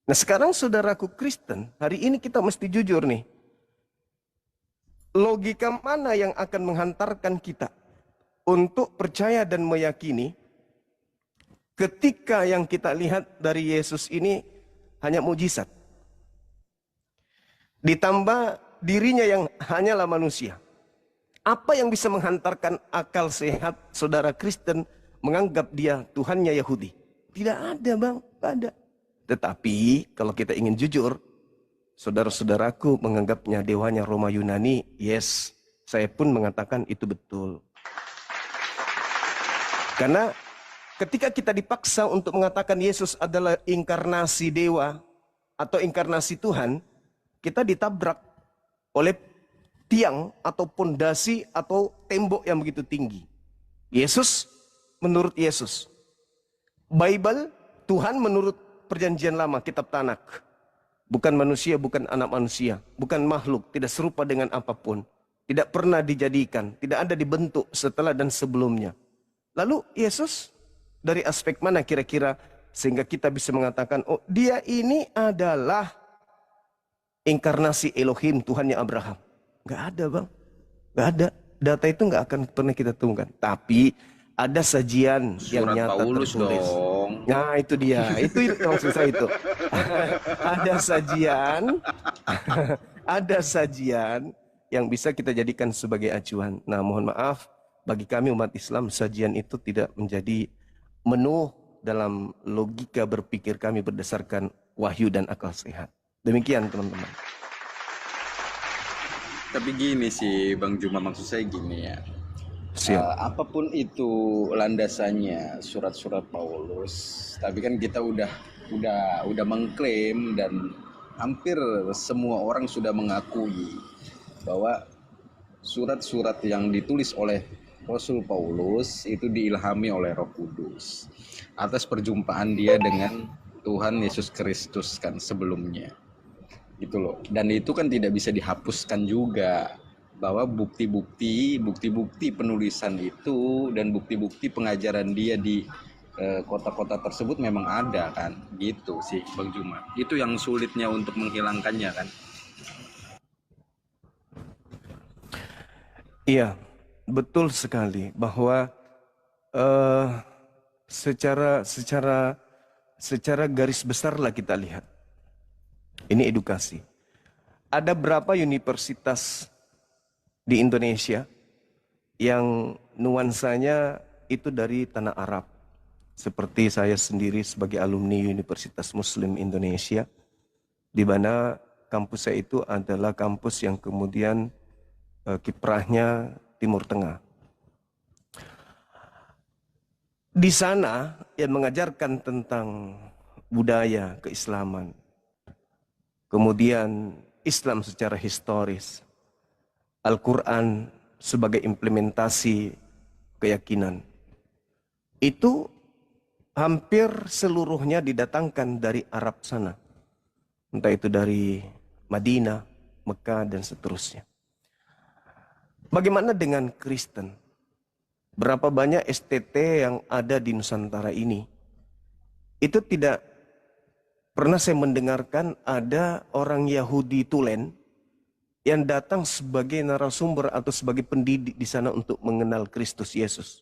Nah, sekarang saudaraku Kristen, hari ini kita mesti jujur nih. Logika mana yang akan menghantarkan kita untuk percaya dan meyakini ketika yang kita lihat dari Yesus ini hanya mujizat? ditambah dirinya yang hanyalah manusia. Apa yang bisa menghantarkan akal sehat saudara Kristen menganggap dia Tuhannya Yahudi? Tidak ada, Bang, tidak ada. Tetapi kalau kita ingin jujur, saudara-saudaraku menganggapnya dewanya Roma Yunani, yes, saya pun mengatakan itu betul. Karena ketika kita dipaksa untuk mengatakan Yesus adalah inkarnasi dewa atau inkarnasi Tuhan, kita ditabrak oleh tiang atau pondasi atau tembok yang begitu tinggi. Yesus menurut Yesus. Bible, Tuhan menurut perjanjian lama, kitab Tanak. Bukan manusia, bukan anak manusia, bukan makhluk, tidak serupa dengan apapun. Tidak pernah dijadikan, tidak ada dibentuk setelah dan sebelumnya. Lalu Yesus dari aspek mana kira-kira sehingga kita bisa mengatakan, oh dia ini adalah inkarnasi Elohim, Tuhannya Abraham. Nggak ada, Bang. Nggak ada. Data itu nggak akan pernah kita temukan. Tapi ada sajian yang nyata Paulus tertulis. dong. Nah itu dia. Itu maksud saya itu. Ada sajian. Ada sajian yang bisa kita jadikan sebagai acuan. Nah mohon maaf, bagi kami umat Islam, sajian itu tidak menjadi menu dalam logika berpikir kami berdasarkan wahyu dan akal sehat. Demikian teman-teman. Tapi gini sih Bang Juma, maksud saya gini ya. Siap. Apapun itu landasannya surat-surat Paulus, tapi kan kita udah mengklaim dan hampir semua orang sudah mengakui bahwa surat-surat yang ditulis oleh Rasul Paulus itu diilhami oleh Roh Kudus atas perjumpaan dia dengan Tuhan Yesus Kristus kan sebelumnya. Gitu loh. Dan itu kan tidak bisa dihapuskan juga, bahwa bukti-bukti penulisan itu dan bukti-bukti pengajaran dia di kota-kota tersebut memang ada kan, gitu sih Bang Juma. Itu yang sulitnya untuk menghilangkannya kan. Iya, betul sekali bahwa secara garis besar lah kita lihat. Ini edukasi. Ada berapa universitas di Indonesia yang nuansanya itu dari tanah Arab? Seperti saya sendiri sebagai alumni Universitas Muslim Indonesia, di mana kampus saya itu adalah kampus yang kemudian kiprahnya Timur Tengah. Di sana yang mengajarkan tentang budaya keislaman, kemudian Islam secara historis, Al-Quran sebagai implementasi keyakinan. Itu hampir seluruhnya didatangkan dari Arab sana. Entah itu dari Madinah, Mekah, dan seterusnya. Bagaimana dengan Kristen? Berapa banyak STT yang ada di Nusantara ini? Itu tidak pernah saya mendengarkan ada orang Yahudi tulen yang datang sebagai narasumber atau sebagai pendidik di sana untuk mengenal Kristus Yesus.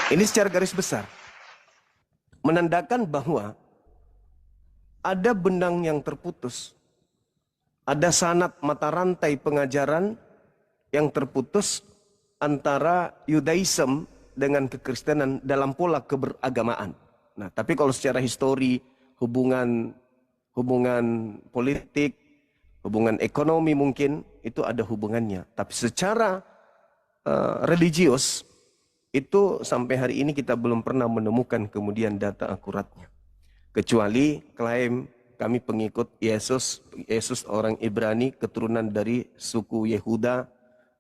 Ini secara garis besar menandakan bahwa ada benang yang terputus, ada sanad mata rantai pengajaran yang terputus antara Yudaism dengan kekristenan dalam pola keberagamaan. Nah, tapi kalau secara histori, hubungan politik, hubungan ekonomi mungkin itu ada hubungannya. Tapi secara religius itu sampai hari ini kita belum pernah menemukan kemudian data akuratnya. Kecuali klaim kami pengikut Yesus orang Ibrani, keturunan dari suku Yehuda,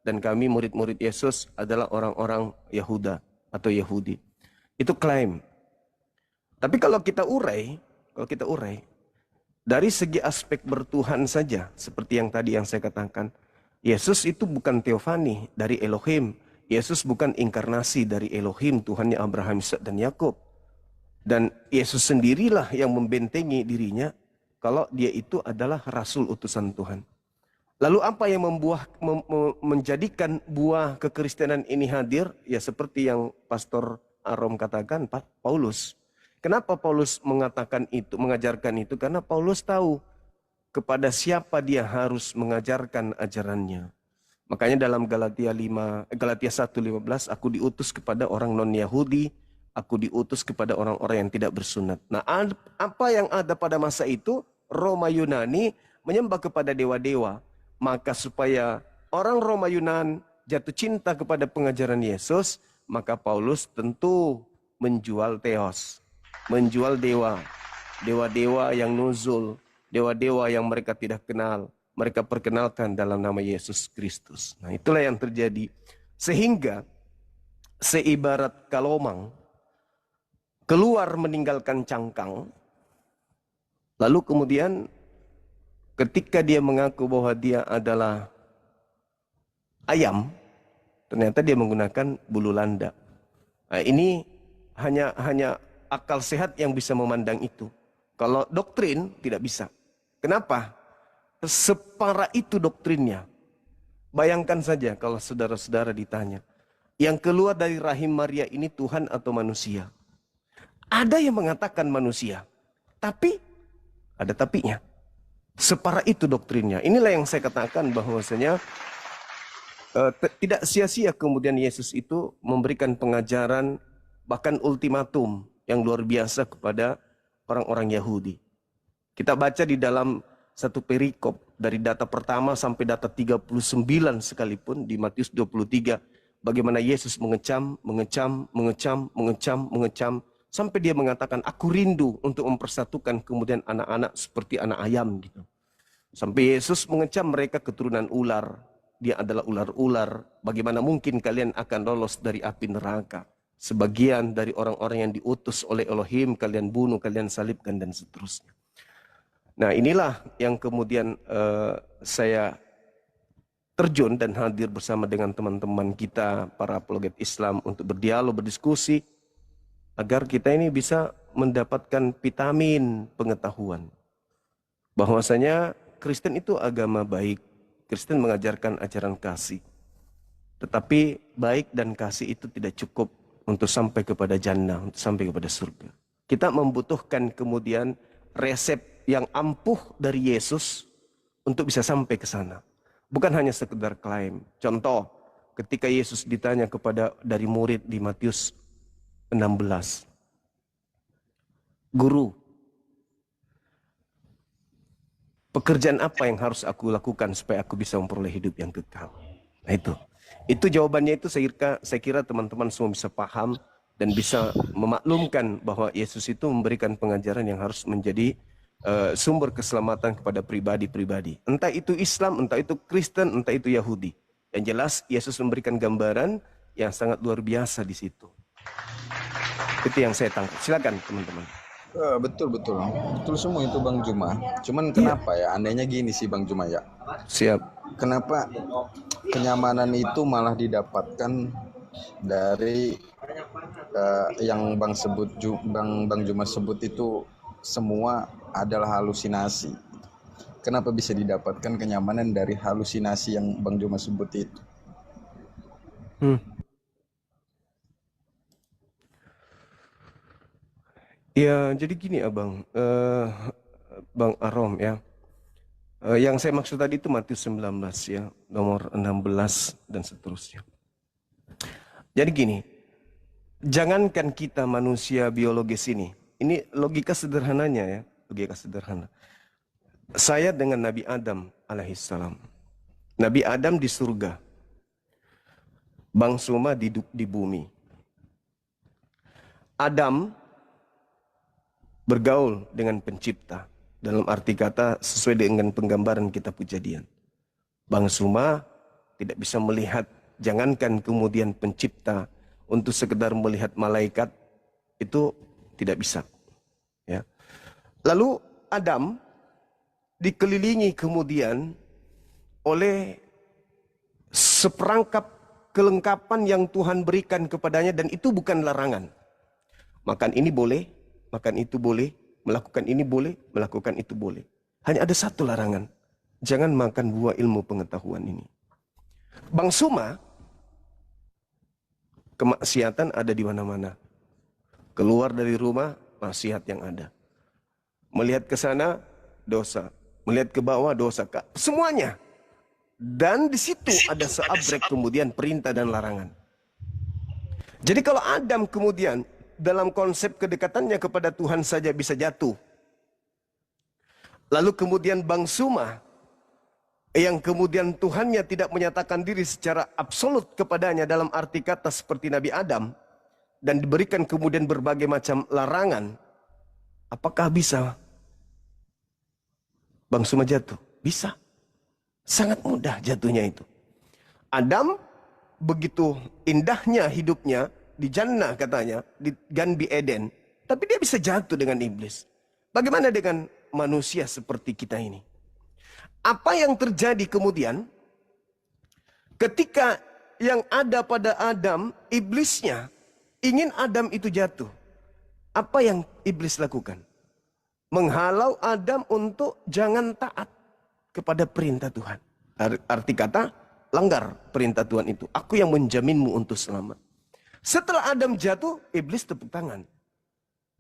dan kami murid-murid Yesus adalah orang-orang Yehuda atau Yahudi. Itu klaim. Tapi kalau kita urai, dari segi aspek bertuhan saja, seperti yang tadi yang saya katakan, Yesus itu bukan teofani dari Elohim. Yesus bukan inkarnasi dari Elohim, Tuhannya Abraham, Ishak, dan Yakub. Dan Yesus sendirilah yang membentengi dirinya kalau dia itu adalah rasul utusan Tuhan. Lalu apa yang menjadikan buah kekristenan ini hadir? Ya seperti yang Pastor Arom katakan, Paulus. Kenapa Paulus mengatakan itu, mengajarkan itu? Karena Paulus tahu kepada siapa dia harus mengajarkan ajarannya. Makanya dalam Galatia 1:15, aku diutus kepada orang non-Yahudi, aku diutus kepada orang-orang yang tidak bersunat. Nah, apa yang ada pada masa itu? Roma Yunani menyembah kepada dewa-dewa. Maka supaya orang Roma Yunan jatuh cinta kepada pengajaran Yesus, maka Paulus tentu menjual theos, menjual dewa. Dewa-dewa yang nuzul, dewa-dewa yang mereka tidak kenal, mereka perkenalkan dalam nama Yesus Kristus. Nah, itulah yang terjadi. Sehingga seibarat kalomang keluar meninggalkan cangkang, lalu kemudian ketika dia mengaku bahwa dia adalah ayam, ternyata dia menggunakan bulu landa. Nah, ini hanya akal sehat yang bisa memandang itu. Kalau doktrin tidak bisa. Kenapa? Separah itu doktrinnya. Bayangkan saja kalau saudara-saudara ditanya, yang keluar dari rahim Maria ini Tuhan atau manusia? Ada yang mengatakan manusia, tapi ada tapinya. Separah itu doktrinnya. Inilah yang saya katakan bahwasanya tidak sia-sia kemudian Yesus itu memberikan pengajaran, bahkan ultimatum yang luar biasa kepada orang-orang Yahudi. Kita baca di dalam satu perikop dari data pertama sampai data 39 sekalipun di Matius 23, bagaimana Yesus mengecam sampai dia mengatakan, aku rindu untuk mempersatukan kemudian anak-anak seperti anak ayam gitu. Sampai Yesus mengecam mereka keturunan ular. Dia adalah ular-ular. Bagaimana mungkin kalian akan lolos dari api neraka? Sebagian dari orang-orang yang diutus oleh Elohim kalian bunuh, kalian salibkan dan seterusnya. Nah, inilah yang kemudian saya terjun dan hadir bersama dengan teman-teman kita, para apologet Islam, untuk berdialog, berdiskusi, agar kita ini bisa mendapatkan vitamin pengetahuan. Bahwasanya Kristen itu agama baik. Kristen mengajarkan ajaran kasih. Tetapi baik dan kasih itu tidak cukup untuk sampai kepada jannah, untuk sampai kepada surga. Kita membutuhkan kemudian resep yang ampuh dari Yesus untuk bisa sampai ke sana. Bukan hanya sekedar klaim. Contoh, ketika Yesus ditanya kepada dari murid di Matius 16. Guru, pekerjaan apa yang harus aku lakukan supaya aku bisa memperoleh hidup yang kekal? Nah, itu jawabannya itu saya kira teman-teman semua bisa paham dan bisa memaklumkan bahwa Yesus itu memberikan pengajaran yang harus menjadi sumber keselamatan kepada pribadi-pribadi. Entah itu Islam, entah itu Kristen, entah itu Yahudi. Yang jelas Yesus memberikan gambaran yang sangat luar biasa di situ. Itu yang saya tangkap. Silakan teman-teman. Betul semua itu Bang Juma. Cuman kenapa ya? Anehnya gini sih Bang Juma ya. Siap. Kenapa kenyamanan itu malah didapatkan dari yang Bang Juma sebut itu semua adalah halusinasi. Kenapa bisa didapatkan kenyamanan dari halusinasi yang Bang Juma sebut itu? Ya, jadi gini abang, Bang Arom ya. Yang saya maksud tadi itu Matius 19 ya, nomor 16 dan seterusnya. Jadi gini, jangankan kita manusia biologis ini logika sederhananya ya, logika sederhana. Saya dengan Nabi Adam alaihissalam. Nabi Adam di surga, Bang Suma di bumi. Adam bergaul dengan pencipta. Dalam arti kata sesuai dengan penggambaran kitab Kejadian. Bang Suma tidak bisa melihat, jangankan kemudian pencipta, untuk sekedar melihat malaikat itu tidak bisa. Ya. Lalu Adam dikelilingi kemudian oleh seperangkap kelengkapan yang Tuhan berikan kepadanya, dan itu bukan larangan. Makan ini boleh, makan itu boleh, melakukan ini boleh, melakukan itu boleh. Hanya ada satu larangan. Jangan makan buah ilmu pengetahuan ini. Bang Suma, kemaksiatan ada di mana-mana. Keluar dari rumah, maksiat yang ada. Melihat ke sana, dosa. Melihat ke bawah dosa, semuanya. Dan di situ ada seabrek kemudian perintah dan larangan. Jadi kalau Adam kemudian dalam konsep kedekatannya kepada Tuhan saja bisa jatuh. Lalu kemudian Bangsuma yang kemudian Tuhannya tidak menyatakan diri secara absolut kepadanya dalam arti kata seperti Nabi Adam. Dan diberikan kemudian berbagai macam larangan. Apakah bisa Bangsuma jatuh? Bisa. Sangat mudah jatuhnya itu. Adam begitu indahnya hidupnya di Jannah katanya, di Ganbi Eden. Tapi dia bisa jatuh dengan iblis. Bagaimana dengan manusia seperti kita ini? Apa yang terjadi kemudian ketika yang ada pada Adam, iblisnya ingin Adam itu jatuh. Apa yang iblis lakukan? Menghalau Adam untuk jangan taat kepada perintah Tuhan. Arti kata, langgar perintah Tuhan itu. Aku yang menjaminmu untuk selamat. Setelah Adam jatuh, iblis tepuk tangan.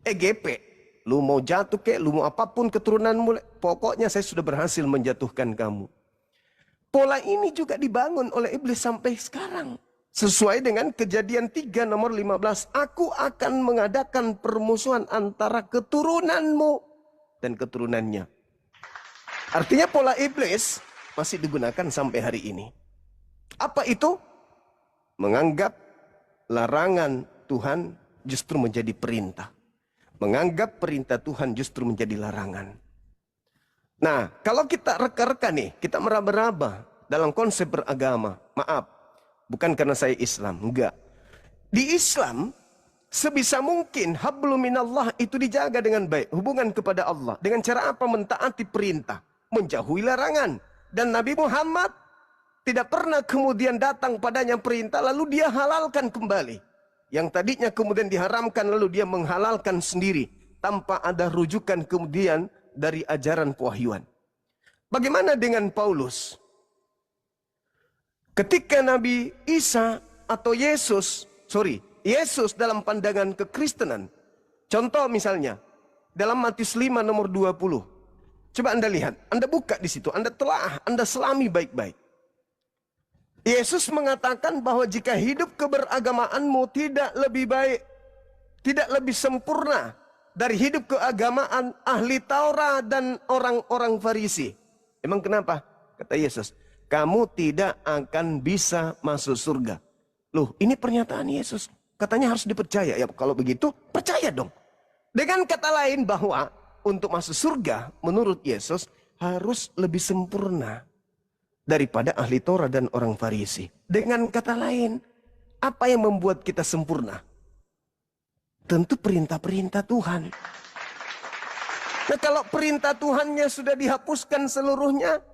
EGP, lu mau jatuh kek, lu mau apapun keturunanmu, pokoknya saya sudah berhasil menjatuhkan kamu. Pola ini juga dibangun oleh iblis sampai sekarang. Sesuai dengan Kejadian 3 nomor 15. Aku akan mengadakan permusuhan antara keturunanmu dan keturunannya. Artinya pola iblis masih digunakan sampai hari ini. Apa itu? Menganggap larangan Tuhan justru menjadi perintah. Menganggap perintah Tuhan justru menjadi larangan. Nah, kalau kita reka-reka nih, kita meraba-raba dalam konsep beragama. Maaf, bukan karena saya Islam, enggak. Di Islam, sebisa mungkin hablum minallah itu dijaga dengan baik. Hubungan kepada Allah. Dengan cara apa? Mentaati perintah. Menjauhi larangan. Dan Nabi Muhammad tidak pernah kemudian datang padanya perintah lalu dia halalkan kembali. Yang tadinya kemudian diharamkan lalu dia menghalalkan sendiri. Tanpa ada rujukan kemudian dari ajaran pewahyuan. Bagaimana dengan Paulus? Ketika Nabi Isa atau Yesus dalam pandangan kekristenan. Contoh misalnya, dalam Matius 5 nomor 20. Coba Anda lihat, Anda buka di situ, Anda telah, Anda selami baik-baik. Yesus mengatakan bahwa jika hidup keberagamaanmu tidak lebih baik, tidak lebih sempurna dari hidup keagamaan ahli Taurat dan orang-orang Farisi. Emang kenapa? Kata Yesus, kamu tidak akan bisa masuk surga. Loh, ini pernyataan Yesus. Katanya harus dipercaya. Ya kalau begitu, percaya dong. Dengan kata lain bahwa untuk masuk surga, menurut Yesus, harus lebih sempurna daripada ahli Torah dan orang Farisi. Dengan kata lain, apa yang membuat kita sempurna? Tentu perintah-perintah Tuhan. Nah, kalau perintah Tuhannya sudah dihapuskan seluruhnya,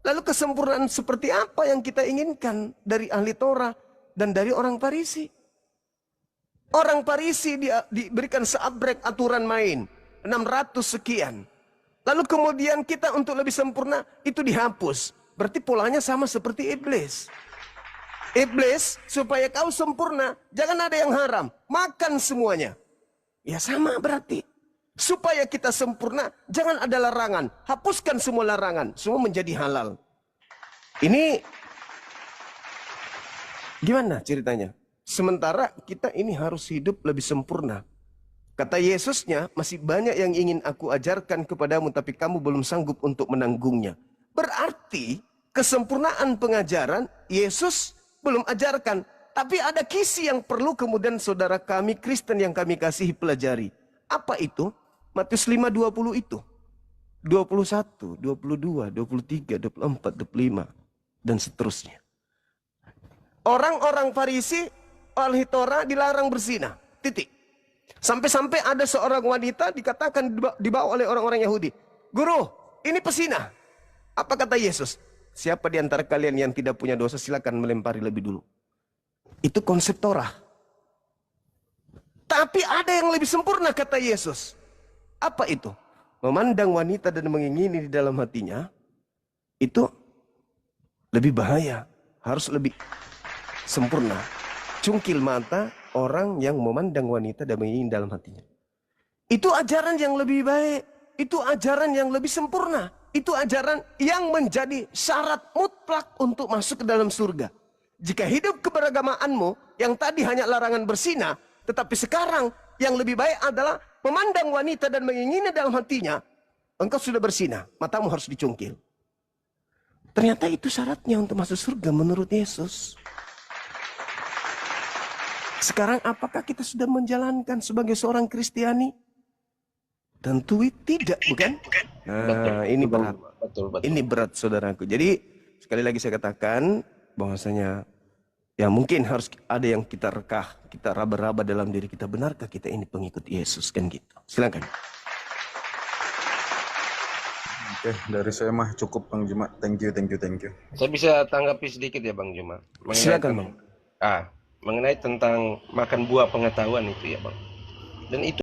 lalu kesempurnaan seperti apa yang kita inginkan dari ahli Torah dan dari orang Farisi? Orang Farisi diberikan seabrek aturan main. 600 sekian. Lalu kemudian kita untuk lebih sempurna itu dihapus. Berarti polanya sama seperti iblis. Iblis supaya kau sempurna jangan ada yang haram. Makan semuanya. Ya sama berarti. Supaya kita sempurna jangan ada larangan. Hapuskan semua larangan. Semua menjadi halal. Ini gimana ceritanya? Sementara kita ini harus hidup lebih sempurna. Kata Yesusnya, masih banyak yang ingin aku ajarkan kepadamu, tapi kamu belum sanggup untuk menanggungnya. Berarti, kesempurnaan pengajaran, Yesus belum ajarkan. Tapi ada kisi yang perlu kemudian saudara kami Kristen yang kami kasihi pelajari. Apa itu? Matius 5:20 itu. 21, 22, 23, 24, 25, dan seterusnya. Orang-orang Farisi, ahli Torah dilarang berzina. Titik. Sampai-sampai ada seorang wanita dikatakan dibawa oleh orang-orang Yahudi. Guru, ini pesina. Apa kata Yesus? Siapa di antara kalian yang tidak punya dosa silakan melempari lebih dulu. Itu konsep Torah. Tapi ada yang lebih sempurna kata Yesus. Apa itu? Memandang wanita dan mengingini di dalam hatinya. Itu lebih bahaya. Harus lebih sempurna. Cungkil mata orang yang memandang wanita dan mengingini dalam hatinya. Itu ajaran yang lebih baik. Itu ajaran yang lebih sempurna. itu ajaran yang menjadi syarat mutlak untuk masuk ke dalam surga. Jika hidup keberagamaanmu yang tadi hanya larangan berzina, tetapi sekarang yang lebih baik adalah memandang wanita dan mengingini dalam hatinya, engkau sudah berzina, matamu harus dicungkil. Ternyata itu syaratnya untuk masuk surga menurut Yesus. Sekarang apakah kita sudah menjalankan sebagai seorang Kristiani? Tentu tidak, bukan? Nah, ini berat. Ini berat, saudaraku. Jadi, sekali lagi saya katakan bahwasanya ya mungkin harus ada yang kita rekah, kita raba-raba dalam diri kita. Benarkah kita ini pengikut Yesus? Kan gitu. Silakan. Oke, dari saya mah cukup Bang Juma. Thank you. Saya bisa tanggapi sedikit ya Bang Juma. Silakan, Bang. Mengenai tentang makan buah pengetahuan itu ya Bang. Dan itu